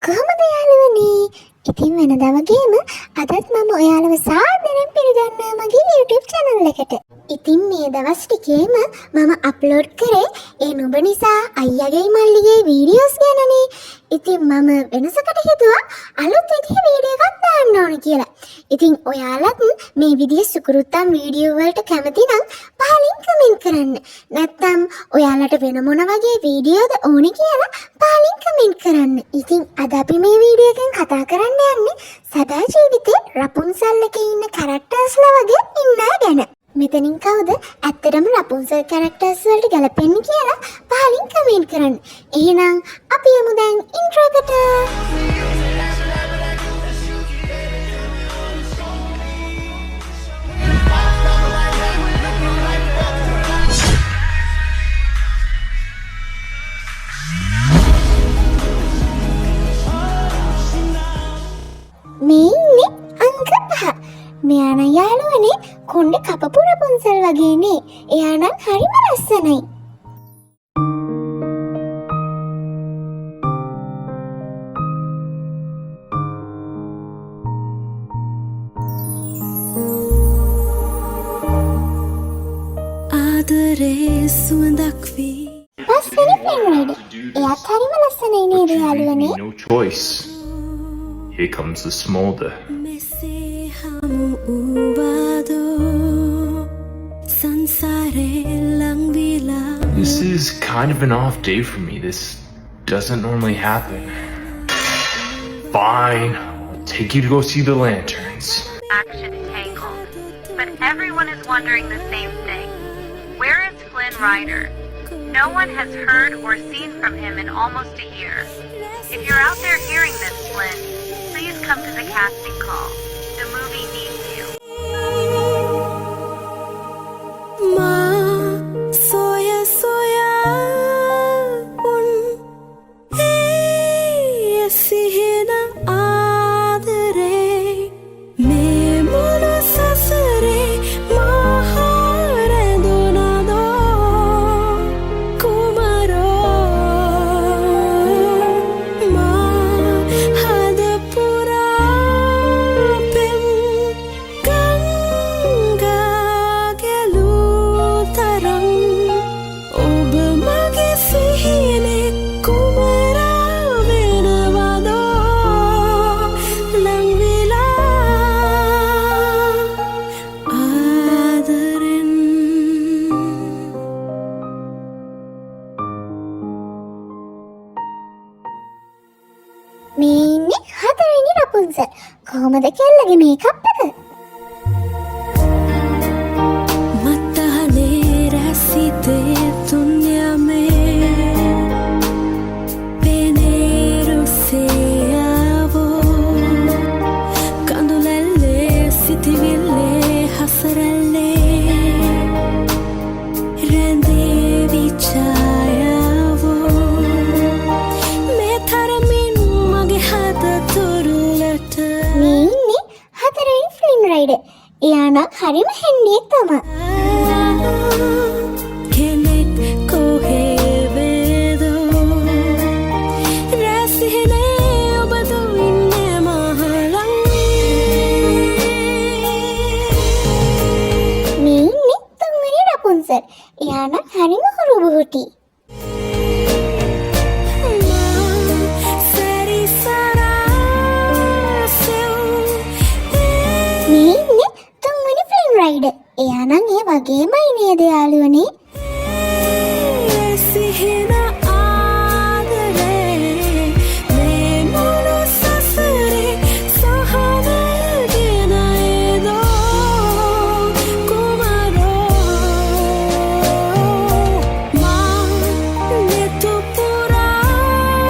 කොහොමද යාළුවනේ? ඉතින් වෙනදා වගේම අදත් මම ඔයාලව සාදරයෙන් පිළිගන්නවා මගේ YouTube channel එකට. ඉතින් මේ දවස් ටිකේම මම අප්ලෝඩ් කරේ ඒ නුඹ නිසා අයියාගේ මල්ලිගේ වීඩියෝස් ගැනනේ. ඉතින් මම වෙනසකට හිතුවා අලුත් විදිහේ වීඩියෝ එකක් දාන්න ඕන කියලා. ඉතින් ඔයාලත් මේ විදිහේ සුකුරුත්තම් වීඩියෝ වලට කැමති නම් පහලින් කමෙන්ට් කරන්න. නැත්නම් ඔයාලට වෙන මොන වගේ වීඩියෝද ඕනේ කියලා පහලින් කමෙන්ට් කරන්න. ඉතින් අද අපි මේ වීඩියෝ එකෙන් කතා කරන්න යන්නේ සදා ජීවිතේ රපුන්සල් එකේ ඉන්න කැරක්ටර්ස්ලා වගේ ඉන්න අය ගැන. මෙතනින් කවුද ඇත්තටම රපුන්සල් කැරක්ටර්ස් වලට ගැලපෙන්නේ කියලා පහලින් කමෙන්ට් කරන්න. එහෙනම් අපි යමු දැන් ඉන්ට්‍රෝ එකට. මේ ඉන්නේ අංක 5. මෙයා නම් යාළුවනේ කොණ්ඩේ කපපු රපුන්සල් වගේනේ. එයා නම් හරිම ලස්සනයි. ආදරේ සුවඳක් වී පස්වෙනි ෆ්‍රෙන්ඩ් රයිඩර්. එයාත් හරිම ලස්සනයි නේද යාළුවනේ? No choice. Here comes the smolder. මෙසේ හමු වූවාදෝ සංසාරේ ලංවිලා This is kind of an off day for me. This doesn't normally happen. Fine, I'll take you to go see the lanterns. Action Tangled. But everyone is wondering the same thing. Where is Flynn Rider? No one has heard or seen from him in almost a year. If you're out there hearing this, Flynn, please come to the casting call. The movie needs you. මා සොය සොයා උන් ඒ සිහින ආදරේ මේ මුළු සසරේ මහා රැඳුණදෝ කුමරෝ මා හද පුරා පෙම් ගංගා ගැලූ තරම් ඔබ මගේ සිහිනේ කුමරා වෙනවදෝ ලංවිලා ආදරෙන් මේ ඉන්නේ 4 වෙනි රපුන්සල්. කොහොමද කෙල්ලගේ මේකප් එක? මත්තහනේ රැසිතේ තුන්යමේ පෙනේරුසේයාවෝ කඳුලැල්ලේ සිටිවිල්ලේ හසරැල්ලේ රැඳේ විචායාවෝ මේ තරමින් මගේ හද තුරුලට මේ ඉන්නේ 4 වෙනි ෆ්ලින් රයිඩර්. එයා නම් හරිම හැන්ඩියෙක් තමයි. කෙනෙක් කොහේ වේදෝ රැසිහෙනේ ඔබදු ඉන්නේ මහලං මේ ඉන්නේ 3 වෙනි රපුන්සල්. එයා නම් හරිම හුරු බුහුටි. මේ ඉන්නේ 3 වෙනි ෆ්ලින් රයිඩර්. එයා නම් ඒ වගේමයි නේද යාළුවනේ? සිහින ආදරේ මේ මුළු සසරේ සහනගෙන එදෝ කුමරෝ මා නෙතු පුරාරන්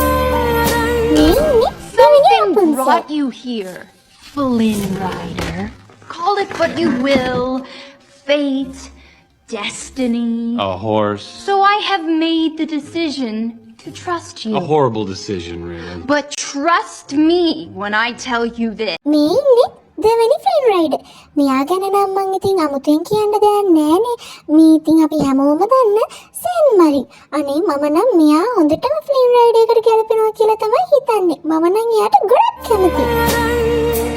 මේ ඉන්නේ 7 වෙනි රපුන්සල්. brought you here, Flynn Rider. Call it what you will, fate, destiny. A horse. So I have made the decision to trust you. A horrible decision, really. But trust me when I tell you this. මේ ඉන්නේ දෙවැනි ෆ්ලින් rider. මෙයා ගැන නම් මං ඉතින් අමුතුවෙන් කියන්න දෙයක් නෑනේ. මේ ඉතින් අපි හැමෝම දන්න සෙන් මරින්. අනේ මම නම් මෙයා හොඳටම ෆ්ලින් රයිඩර් එකට ගැලපෙනවා කියලා තමයි හිතන්නේ. මම නම් එයාට ගොඩක් කැමතියි.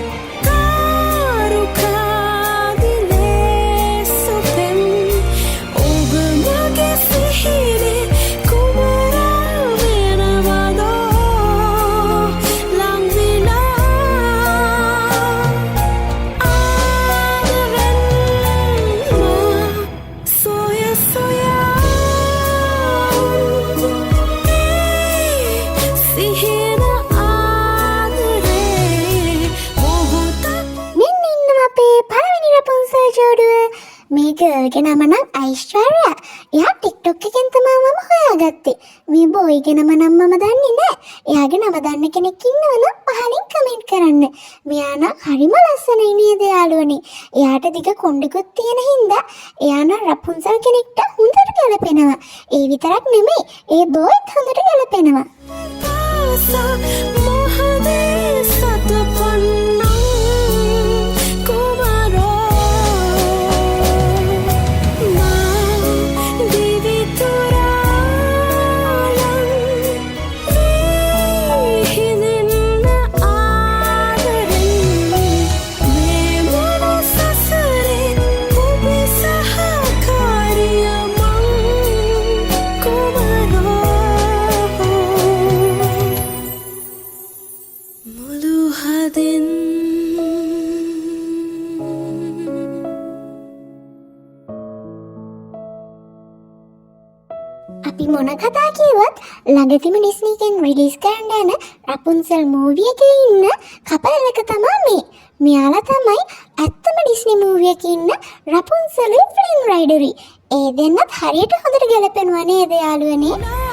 මේ ගර්ල්ගේ නම නම් ඓශ්වර්යා. එයා TikTok එකෙන් තමයි මම හොයාගත්තේ. මේ බොයිගේ නම නම් මම දන්නේ නැහැ. එයාගේ නම දන්න කෙනෙක් ඉන්නවනම් පහලින් කමෙන්ට් කරන්න. මෙයා නම් හරිම ලස්සනයි නේද යාළුවනේ. එයාට දිග කොණ්ඩෙකුත් තියෙන හින්දා එයා නම් රපුන්සල් කෙනෙක්ට හොඳට ගැලපෙනවා. ඒ විතරක් නෙමෙයි ඒ බොයිත් හොඳට ගැලපෙනවා. අපි මොන කතා කිව්වත් ළඟදිම ඩිස්නි එකෙන් රිලීස් කරන්න යන රපුන්සල් මූවි එකේ ඉන්න කපල් එක තමයි මේ. මෙයාලා තමයි ඇත්තම ඩිස්නි මූවි එකේ ඉන්න රපුන්සල් ෆ්ලින් රයිඩර්. ඒ දෙන්නත් හරියට හොඳට ගැලපෙනවා නේද යාළුවනේ?